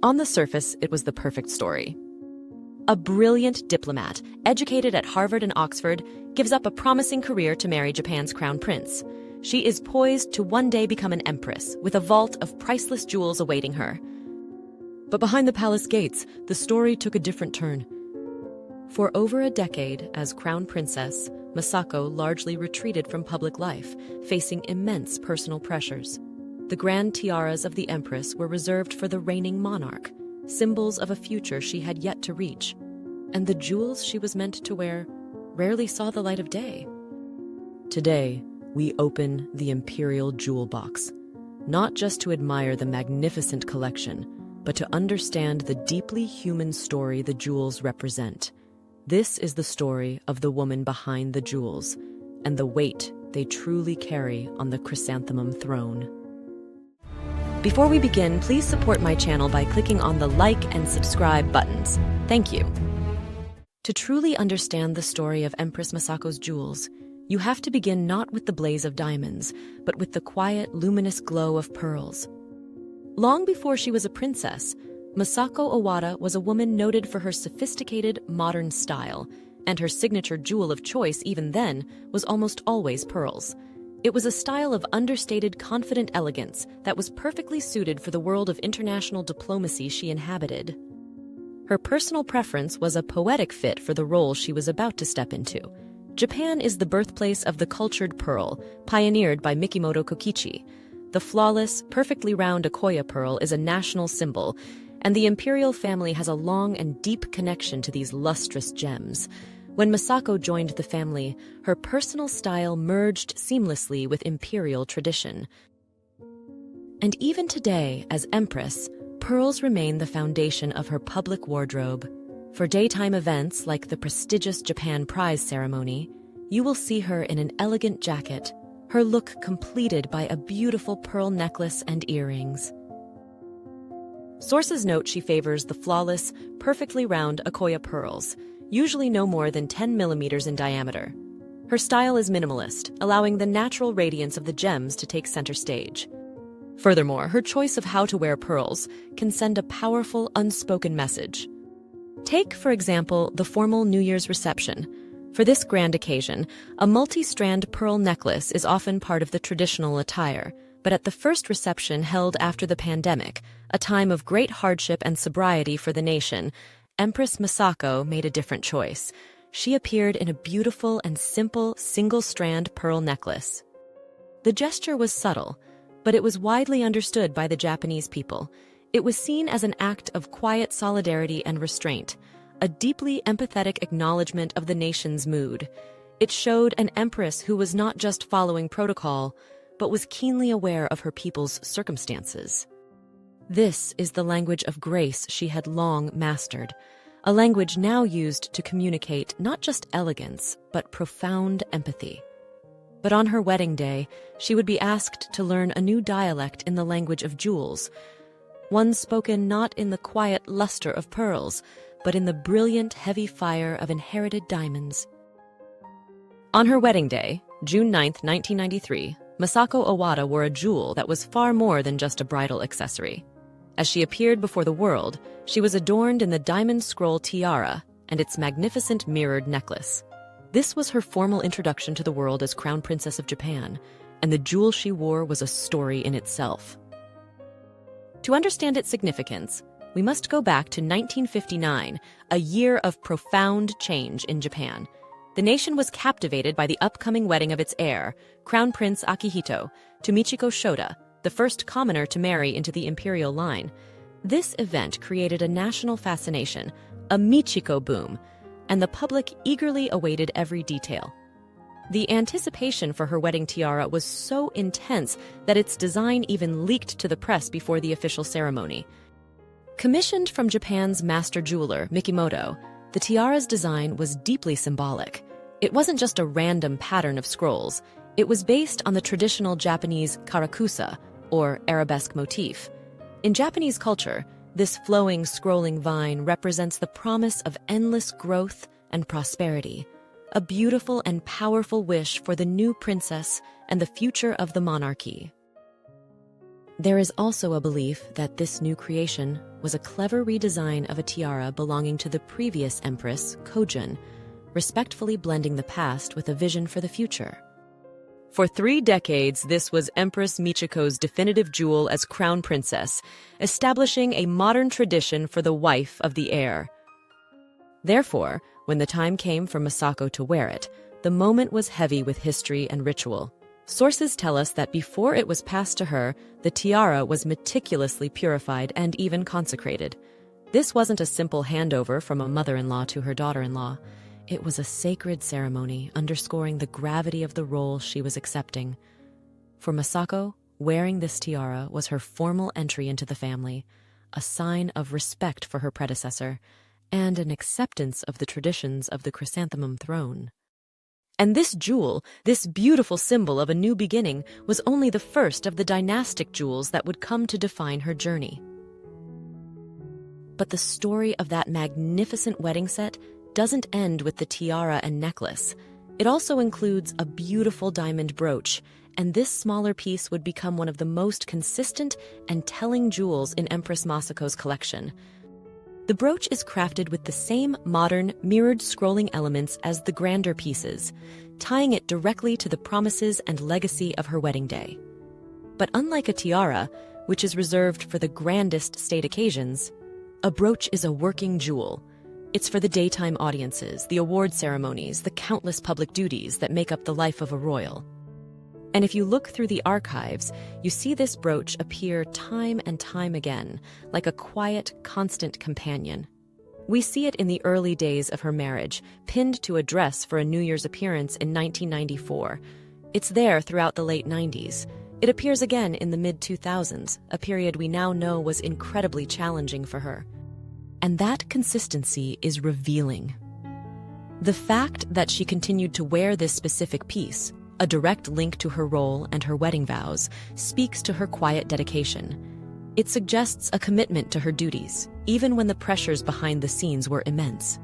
On the surface, it was the perfect story. A brilliant diplomat, educated at Harvard and Oxford, gives up a promising career to marry Japan's crown prince. She is poised to one day become an empress, with a vault of priceless jewels awaiting her. But behind the palace gates, the story took a different turn. For over a decade, as crown princess, Masako largely retreated from public life, facing immense personal pressures. The grand tiaras of the empress were reserved for the reigning monarch, symbols of a future she had yet to reach. And the jewels she was meant to wear rarely saw the light of day. Today, we open the imperial jewel box, not just to admire the magnificent collection, but to understand the deeply human story the jewels represent. This is the story of the woman behind the jewels, and the weight they truly carry on the chrysanthemum throne. Before we begin, please support my channel by clicking on the like and subscribe buttons. Thank you. To truly understand the story of Empress Masako's jewels, you have to begin not with the blaze of diamonds, but with the quiet, luminous glow of pearls. Long before she was a princess, Masako Owada was a woman noted for her sophisticated, modern style, and her signature jewel of choice even then was almost always pearls. It was a style of understated, confident elegance that was perfectly suited for the world of international diplomacy she inhabited. Her personal preference was a poetic fit for the role she was about to step into. Japan is the birthplace of the cultured pearl, pioneered by Mikimoto Kokichi. The flawless, perfectly round Akoya pearl is a national symbol, and the imperial family has a long and deep connection to these lustrous gems. When Masako joined the family, her personal style merged seamlessly with imperial tradition. And even today, as empress, pearls remain the foundation of her public wardrobe. For daytime events like the prestigious Japan Prize ceremony, you will see her in an elegant jacket, her look completed by a beautiful pearl necklace and earrings. Sources note she favors the flawless, perfectly round Akoya pearls, usually no more than 10 millimeters in diameter. Her style is minimalist, allowing the natural radiance of the gems to take center stage. Furthermore, her choice of how to wear pearls can send a powerful, unspoken message. Take, for example, the formal New Year's reception. For this grand occasion, a multi-strand pearl necklace is often part of the traditional attire, but at the first reception held after the pandemic, a time of great hardship and sobriety for the nation, Empress Masako made a different choice. She appeared in a beautiful and simple single-strand pearl necklace. The gesture was subtle, but it was widely understood by the Japanese people. It was seen as an act of quiet solidarity and restraint, a deeply empathetic acknowledgement of the nation's mood. It showed an empress who was not just following protocol, but was keenly aware of her people's circumstances. This is the language of grace she had long mastered, a language now used to communicate not just elegance, but profound empathy. But on her wedding day, she would be asked to learn a new dialect in the language of jewels, one spoken not in the quiet luster of pearls, but in the brilliant, heavy fire of inherited diamonds. On her wedding day, June 9, 1993, Masako Owada wore a jewel that was far more than just a bridal accessory. As she appeared before the world, she was adorned in the diamond scroll tiara and its magnificent mirrored necklace. This was her formal introduction to the world as Crown Princess of Japan, and the jewel she wore was a story in itself. To understand its significance, we must go back to 1959, a year of profound change in Japan. The nation was captivated by the upcoming wedding of its heir, Crown Prince Akihito, to Michiko Shoda, the first commoner to marry into the imperial line. This event created a national fascination, a Michiko boom, and the public eagerly awaited every detail. The anticipation for her wedding tiara was so intense that its design even leaked to the press before the official ceremony. Commissioned from Japan's master jeweler, Mikimoto, the tiara's design was deeply symbolic. It wasn't just a random pattern of scrolls. It was based on the traditional Japanese karakusa, or arabesque motif. In Japanese culture, this flowing, scrolling vine represents the promise of endless growth and prosperity, a beautiful and powerful wish for the new princess and the future of the monarchy. There is also a belief that this new creation was a clever redesign of a tiara belonging to the previous empress, Kojun, respectfully blending the past with a vision for the future. For 3 decades, this was Empress Michiko's definitive jewel as crown princess, establishing a modern tradition for the wife of the heir. Therefore, when the time came for Masako to wear it, the moment was heavy with history and ritual. Sources tell us that before it was passed to her, the tiara was meticulously purified and even consecrated. This wasn't a simple handover from a mother-in-law to her daughter-in-law. It was a sacred ceremony underscoring the gravity of the role she was accepting. For Masako, wearing this tiara was her formal entry into the family, a sign of respect for her predecessor, and an acceptance of the traditions of the chrysanthemum throne. And this jewel, this beautiful symbol of a new beginning, was only the first of the dynastic jewels that would come to define her journey. But the story of that magnificent wedding set doesn't end with the tiara and necklace. It also includes a beautiful diamond brooch, and this smaller piece would become one of the most consistent and telling jewels in Empress Masako's collection. The brooch is crafted with the same modern, mirrored scrolling elements as the grander pieces, tying it directly to the promises and legacy of her wedding day. But unlike a tiara, which is reserved for the grandest state occasions, a brooch is a working jewel. It's for the daytime audiences, the award ceremonies, the countless public duties that make up the life of a royal. And if you look through the archives, you see this brooch appear time and time again, like a quiet, constant companion. We see it in the early days of her marriage, pinned to a dress for a New Year's appearance in 1994. It's there throughout the late 90s. It appears again in the mid-2000s, a period we now know was incredibly challenging for her. And that consistency is revealing. The fact that she continued to wear this specific piece, a direct link to her role and her wedding vows, speaks to her quiet dedication. It suggests a commitment to her duties, even when the pressures behind the scenes were immense.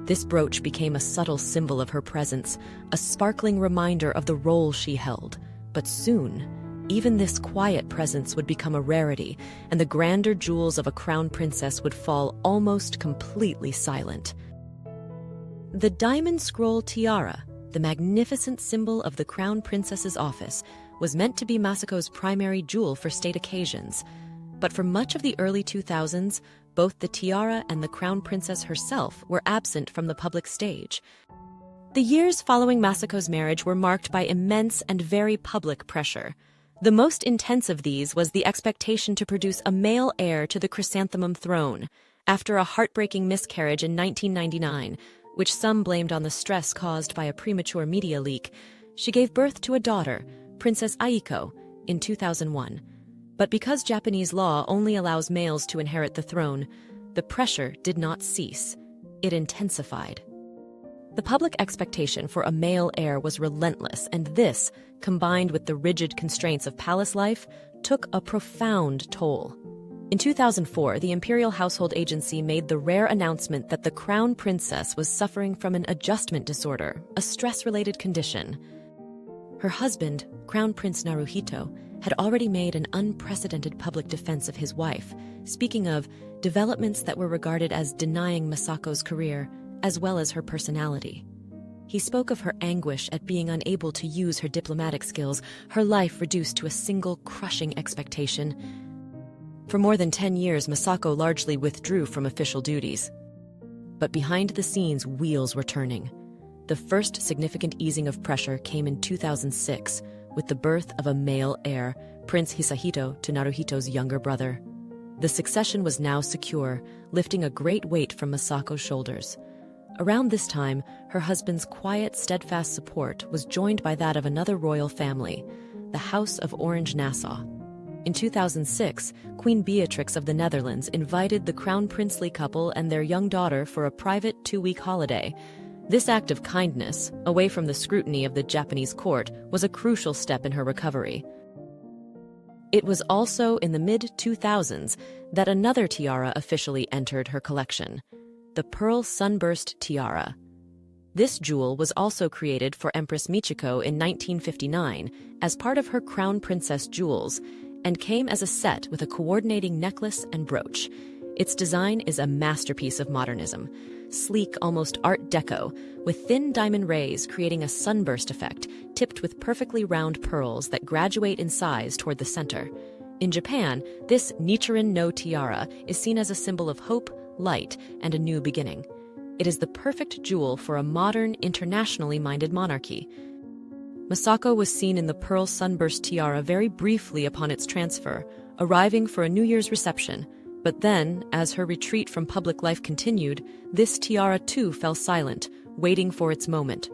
This brooch became a subtle symbol of her presence, a sparkling reminder of the role she held. But soon, even this quiet presence would become a rarity, and the grander jewels of a crown princess would fall almost completely silent. The diamond scroll tiara, the magnificent symbol of the crown princess's office, was meant to be Masako's primary jewel for state occasions. But for much of the early 2000s, both the tiara and the crown princess herself were absent from the public stage. The years following Masako's marriage were marked by immense and very public pressure. The most intense of these was the expectation to produce a male heir to the chrysanthemum throne, after a heartbreaking miscarriage in 1999, which some blamed on the stress caused by a premature media leak. She gave birth to a daughter, Princess Aiko, in 2001. But because Japanese law only allows males to inherit the throne, the pressure did not cease. It intensified. The public expectation for a male heir was relentless, and this, combined with the rigid constraints of palace life, took a profound toll. In 2004, the Imperial Household Agency made the rare announcement that the crown princess was suffering from an adjustment disorder, a stress-related condition. Her husband, Crown Prince Naruhito, had already made an unprecedented public defense of his wife, speaking of developments that were regarded as denying Masako's career, as well as her personality. He spoke of her anguish at being unable to use her diplomatic skills, her life reduced to a single crushing expectation. For more than 10 years, Masako largely withdrew from official duties. But behind the scenes, wheels were turning. The first significant easing of pressure came in 2006, with the birth of a male heir, Prince Hisahito, to Naruhito's younger brother. The succession was now secure, lifting a great weight from Masako's shoulders. Around this time, her husband's quiet, steadfast support was joined by that of another royal family, the House of Orange-Nassau. In 2006, Queen Beatrix of the Netherlands invited the crown princely couple and their young daughter for a private 2-week holiday. This act of kindness, away from the scrutiny of the Japanese court, was a crucial step in her recovery. It was also in the mid-2000s that another tiara officially entered her collection, the Pearl Sunburst Tiara. This jewel was also created for Empress Michiko in 1959 as part of her Crown Princess jewels, and came as a set with a coordinating necklace and brooch. Its design is a masterpiece of modernism, sleek, almost Art Deco, with thin diamond rays creating a sunburst effect, tipped with perfectly round pearls that graduate in size toward the center. In Japan, this Nichiren no tiara is seen as a symbol of hope, light, and a new beginning. It is the perfect jewel for a modern, internationally minded monarchy. Masako was seen in the pearl sunburst tiara very briefly upon its transfer, arriving for a New Year's reception. But then, as her retreat from public life continued, this tiara too fell silent, waiting for its moment.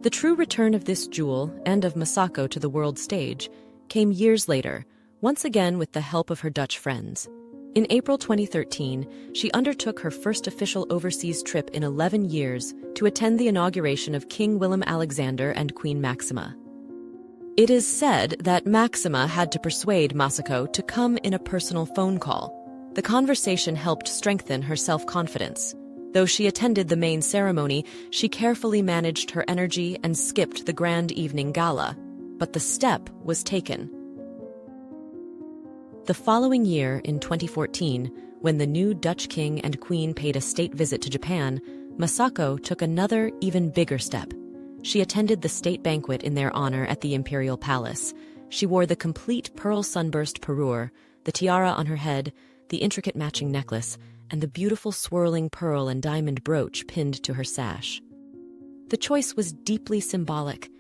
The true return of this jewel, and of Masako to the world stage, came years later, once again with the help of her Dutch friends. In April 2013, she undertook her first official overseas trip in 11 years to attend the inauguration of King Willem-Alexander and Queen Maxima. It is said that Maxima had to persuade Masako to come in a personal phone call. The conversation helped strengthen her self-confidence. Though she attended the main ceremony, she carefully managed her energy and skipped the grand evening gala. But the step was taken. The following year, in 2014, when the new Dutch king and queen paid a state visit to Japan, Masako took another, even bigger step. She attended the state banquet in their honor at the imperial palace. She wore the complete pearl sunburst parure, the tiara on her head, the intricate matching necklace, and the beautiful swirling pearl and diamond brooch pinned to her sash. The choice was deeply symbolic.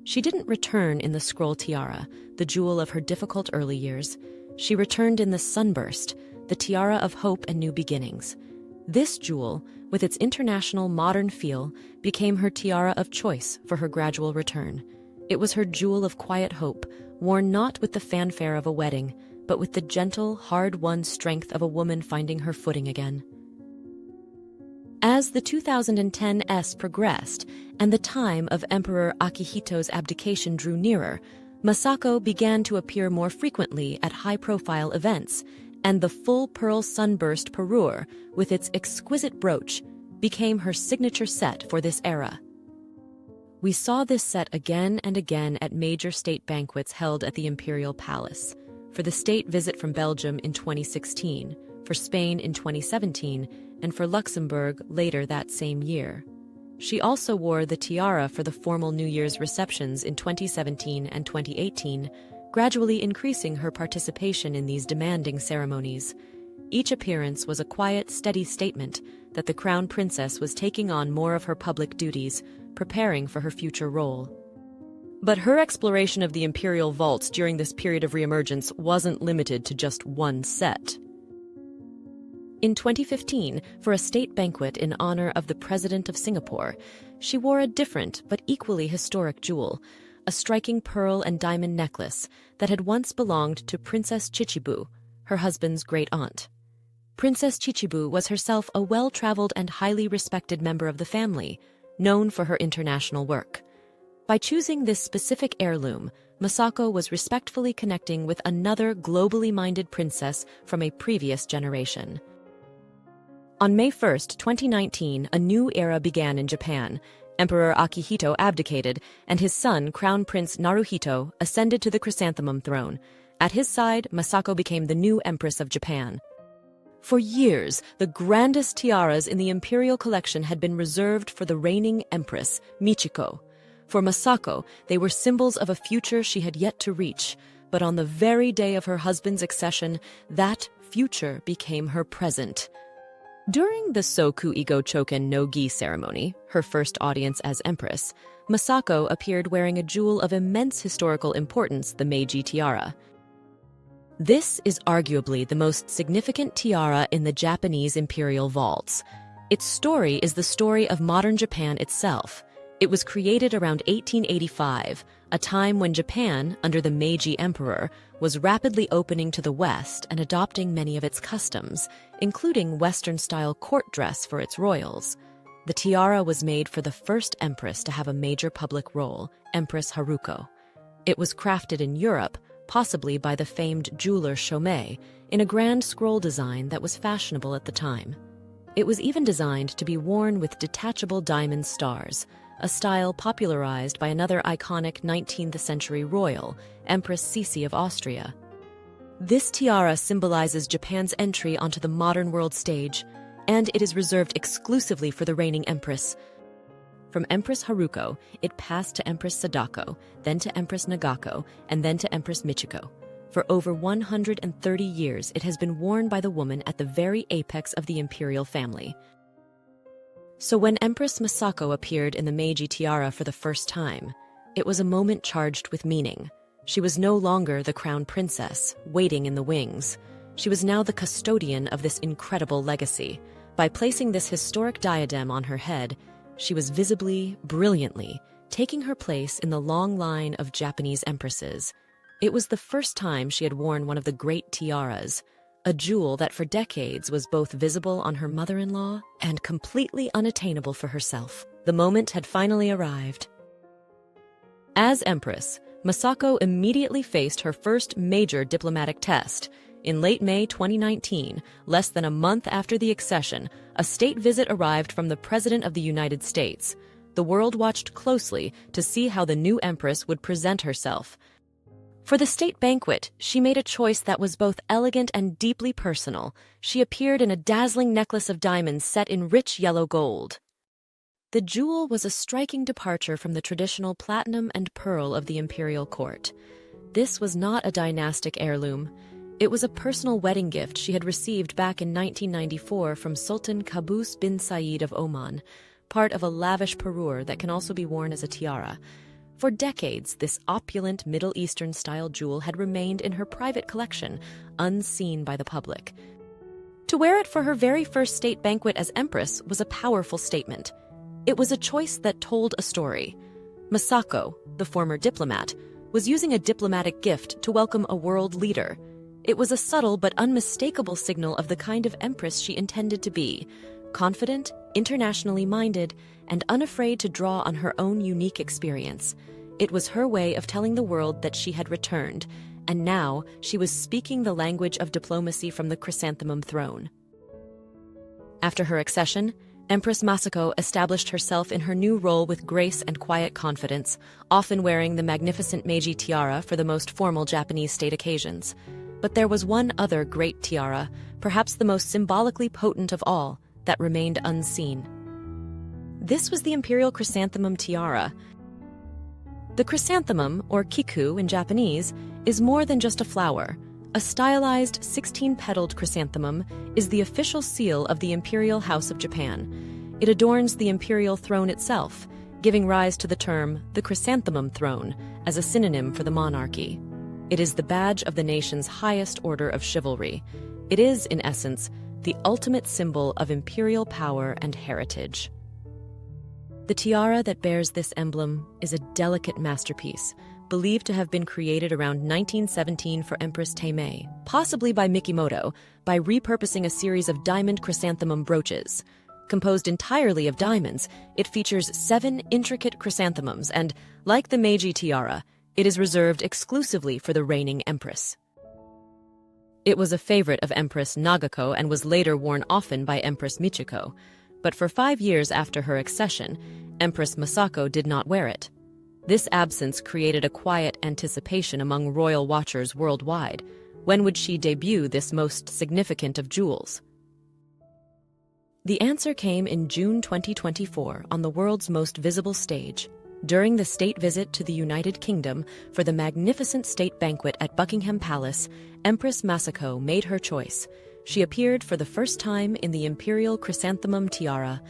She didn't return in the scroll tiara, the jewel of her difficult early years. She returned in the sunburst, the tiara of hope and new beginnings. This jewel, with its international modern feel, became her tiara of choice for her gradual return. It was her jewel of quiet hope, worn not with the fanfare of a wedding, but with the gentle, hard-won strength of a woman finding her footing again. As the 2010s progressed, and the time of Emperor Akihito's abdication drew nearer, Masako began to appear more frequently at high-profile events, and the full pearl sunburst parure, with its exquisite brooch, became her signature set for this era. We saw this set again and again at major state banquets held at the imperial palace, for the state visit from Belgium in 2016, for Spain in 2017, and for Luxembourg later that same year. She also wore the tiara for the formal New Year's receptions in 2017 and 2018, gradually increasing her participation in these demanding ceremonies. Each appearance was a quiet, steady statement that the crown princess was taking on more of her public duties, preparing for her future role. But her exploration of the imperial vaults during this period of reemergence wasn't limited to just one set. In 2015, for a state banquet in honor of the President of Singapore, she wore a different but equally historic jewel, a striking pearl and diamond necklace that had once belonged to Princess Chichibu, her husband's great-aunt. Princess Chichibu was herself a well-traveled and highly respected member of the family, known for her international work. By choosing this specific heirloom, Masako was respectfully connecting with another globally minded princess from a previous generation. On May 1, 2019, a new era began in Japan. Emperor Akihito abdicated, and his son, Crown Prince Naruhito, ascended to the chrysanthemum throne. At his side, Masako became the new Empress of Japan. For years, the grandest tiaras in the imperial collection had been reserved for the reigning empress, Michiko. For Masako, they were symbols of a future she had yet to reach, but on the very day of her husband's accession, that future became her present. During the Soku-Igo Choken no Gi ceremony, her first audience as empress, Masako appeared wearing a jewel of immense historical importance, the Meiji tiara. This is arguably the most significant tiara in the Japanese imperial vaults. Its story is the story of modern Japan itself. It was created around 1885, a time when Japan, under the Meiji Emperor, was rapidly opening to the West and adopting many of its customs, including Western-style court dress for its royals. The tiara was made for the first empress to have a major public role, Empress Haruko. It was crafted in Europe, possibly by the famed jeweler Chaumet, in a grand scroll design that was fashionable at the time. It was even designed to be worn with detachable diamond stars, a style popularized by another iconic 19th-century royal, Empress Masako of Austria. This tiara symbolizes Japan's entry onto the modern world stage, and it is reserved exclusively for the reigning empress. From Empress Haruko, it passed to Empress Sadako, then to Empress Nagako, and then to Empress Michiko. For over 130 years, it has been worn by the woman at the very apex of the imperial family. So when Empress Masako appeared in the Meiji tiara for the first time, it was a moment charged with meaning. She was no longer the crown princess, waiting in the wings. She was now the custodian of this incredible legacy. By placing this historic diadem on her head, she was visibly, brilliantly, taking her place in the long line of Japanese empresses. It was the first time she had worn one of the great tiaras, a jewel that for decades was both visible on her mother-in-law and completely unattainable for herself. The moment had finally arrived. As empress, Masako immediately faced her first major diplomatic test. In late May 2019, less than a month after the accession, a state visit arrived from the President of the United States. The world watched closely to see how the new empress would present herself. For the state banquet, she made a choice that was both elegant and deeply personal. She appeared in a dazzling necklace of diamonds set in rich yellow gold. The jewel was a striking departure from the traditional platinum and pearl of the imperial court. This was not a dynastic heirloom. It was a personal wedding gift she had received back in 1994 from Sultan Qaboos bin Said of Oman, part of a lavish parure that can also be worn as a tiara. For decades, this opulent Middle Eastern-style jewel had remained in her private collection, unseen by the public. To wear it for her very first state banquet as empress was a powerful statement. It was a choice that told a story. Masako, the former diplomat, was using a diplomatic gift to welcome a world leader. It was a subtle but unmistakable signal of the kind of empress she intended to be: confident, internationally minded, and unafraid to draw on her own unique experience. It was her way of telling the world that she had returned, and now she was speaking the language of diplomacy from the chrysanthemum throne. After her accession, Empress Masako established herself in her new role with grace and quiet confidence, often wearing the magnificent Meiji tiara for the most formal Japanese state occasions. But there was one other great tiara, perhaps the most symbolically potent of all, that remained unseen. This was the imperial chrysanthemum tiara. The chrysanthemum, or kiku in Japanese, is more than just a flower. A stylized 16-petaled chrysanthemum is the official seal of the Imperial House of Japan. It adorns the imperial throne itself, giving rise to the term the chrysanthemum throne as a synonym for the monarchy. It is the badge of the nation's highest order of chivalry. It is, in essence, the ultimate symbol of imperial power and heritage. The tiara that bears this emblem is a delicate masterpiece, believed to have been created around 1917 for Empress Taimei, possibly by Mikimoto, by repurposing a series of diamond chrysanthemum brooches. Composed entirely of diamonds, it features 7 intricate chrysanthemums and, like the Meiji tiara, it is reserved exclusively for the reigning empress. It was a favorite of Empress Nagako and was later worn often by Empress Michiko. But for 5 years after her accession, Empress Masako did not wear it. This absence created a quiet anticipation among royal watchers worldwide. When would she debut this most significant of jewels? The answer came in June 2024 on the world's most visible stage. During the state visit to the United Kingdom for the magnificent state banquet at Buckingham Palace, Empress Masako made her choice. She appeared for the first time in the imperial chrysanthemum tiara.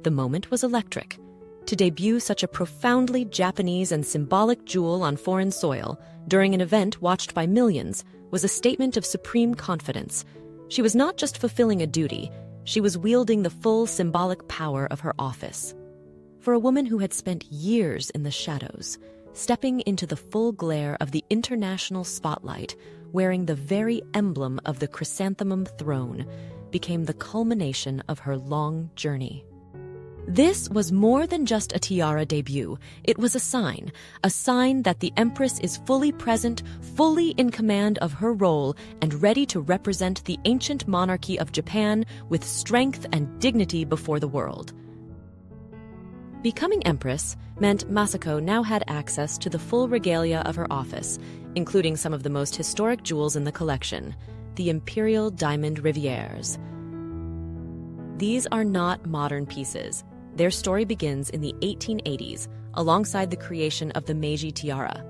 The moment was electric. To debut such a profoundly Japanese and symbolic jewel on foreign soil, during an event watched by millions, was a statement of supreme confidence. She was not just fulfilling a duty, she was wielding the full symbolic power of her office. For a woman who had spent years in the shadows, stepping into the full glare of the international spotlight, wearing the very emblem of the chrysanthemum throne, became the culmination of her long journey. This was more than just a tiara debut. It was a sign that the Empress is fully present, fully in command of her role, and ready to represent the ancient monarchy of Japan with strength and dignity before the world. Becoming empress meant Masako now had access to the full regalia of her office, including some of the most historic jewels in the collection, the imperial diamond rivières. These are not modern pieces. Their story begins in the 1880s, alongside the creation of the Meiji tiara.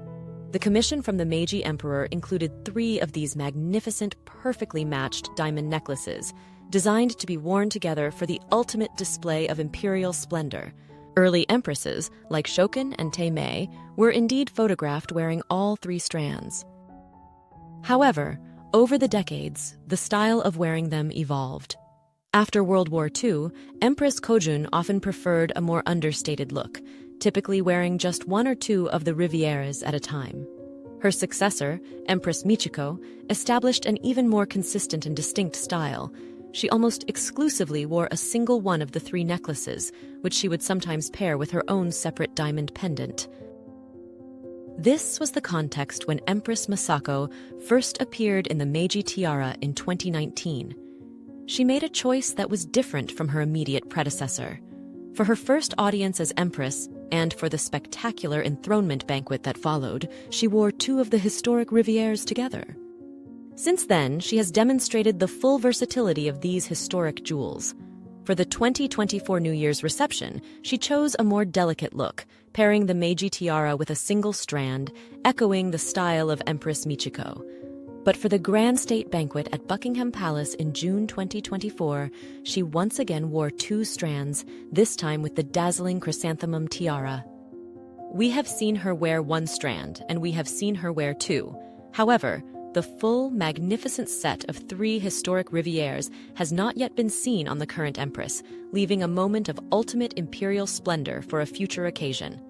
The commission from the Meiji emperor included 3 of these magnificent, perfectly matched diamond necklaces, designed to be worn together for the ultimate display of imperial splendor. Early empresses, like Shokin and Taimei, were indeed photographed wearing all 3 strands. However, over the decades, the style of wearing them evolved. After World War II, Empress Kojun often preferred a more understated look, typically wearing just 1 or 2 of the rivières at a time. Her successor, Empress Michiko, established an even more consistent and distinct style. She almost exclusively wore a single one of the 3 necklaces, which she would sometimes pair with her own separate diamond pendant. This was the context when Empress Masako first appeared in the Meiji tiara in 2019. She made a choice that was different from her immediate predecessor. For her first audience as empress, and for the spectacular enthronement banquet that followed, she wore 2 of the historic rivières together. Since then, she has demonstrated the full versatility of these historic jewels. For the 2024 New Year's reception, she chose a more delicate look, pairing the Meiji tiara with a single strand, echoing the style of Empress Michiko. But for the grand state banquet at Buckingham Palace in June 2024, she once again wore 2 strands, this time with the dazzling chrysanthemum tiara. We have seen her wear 1 strand, and we have seen her wear 2. However, the full, magnificent set of 3 historic rivières has not yet been seen on the current empress, leaving a moment of ultimate imperial splendor for a future occasion.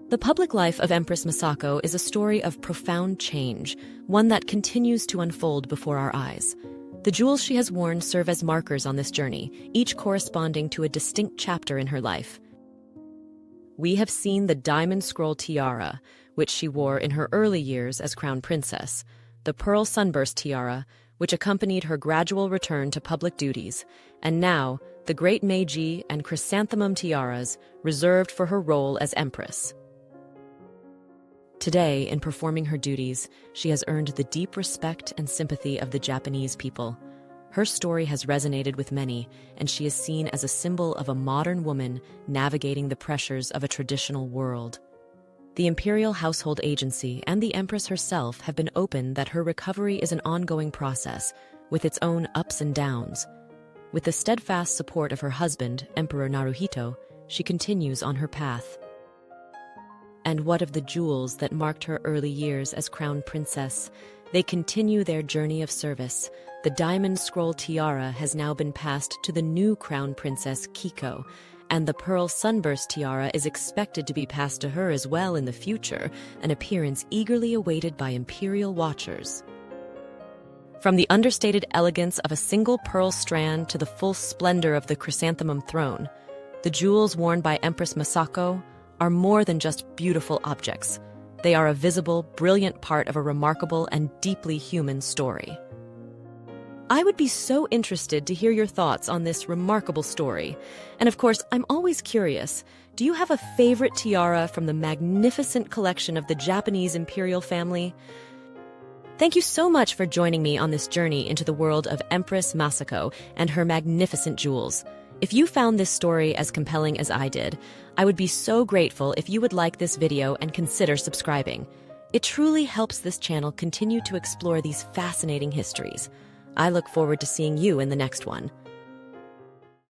The public life of Empress Masako is a story of profound change, one that continues to unfold before our eyes. The jewels she has worn serve as markers on this journey, each corresponding to a distinct chapter in her life. We have seen the diamond scroll tiara, which she wore in her early years as crown princess, the pearl sunburst tiara, which accompanied her gradual return to public duties, and now the great Meiji and chrysanthemum tiaras reserved for her role as empress. Today, in performing her duties, she has earned the deep respect and sympathy of the Japanese people. Her story has resonated with many, and she is seen as a symbol of a modern woman navigating the pressures of a traditional world. The Imperial Household Agency and the Empress herself have been open that her recovery is an ongoing process, with its own ups and downs. With the steadfast support of her husband, Emperor Naruhito, she continues on her path. And what of the jewels that marked her early years as crown princess? They continue their journey of service. The diamond scroll tiara has now been passed to the new crown princess, Kiko, and the pearl sunburst tiara is expected to be passed to her as well in the future, an appearance eagerly awaited by imperial watchers. From the understated elegance of a single pearl strand to the full splendor of the chrysanthemum throne, the jewels worn by Empress Masako are more than just beautiful objects. They are a visible, brilliant part of a remarkable and deeply human story. I would be so interested to hear your thoughts on this remarkable story. And of course, I'm always curious, do you have a favorite tiara from the magnificent collection of the Japanese imperial family? Thank you so much for joining me on this journey into the world of Empress Masako and her magnificent jewels. If you found this story as compelling as I did, I would be so grateful if you would like this video and consider subscribing. It truly helps this channel continue to explore these fascinating histories. I look forward to seeing you in the next one.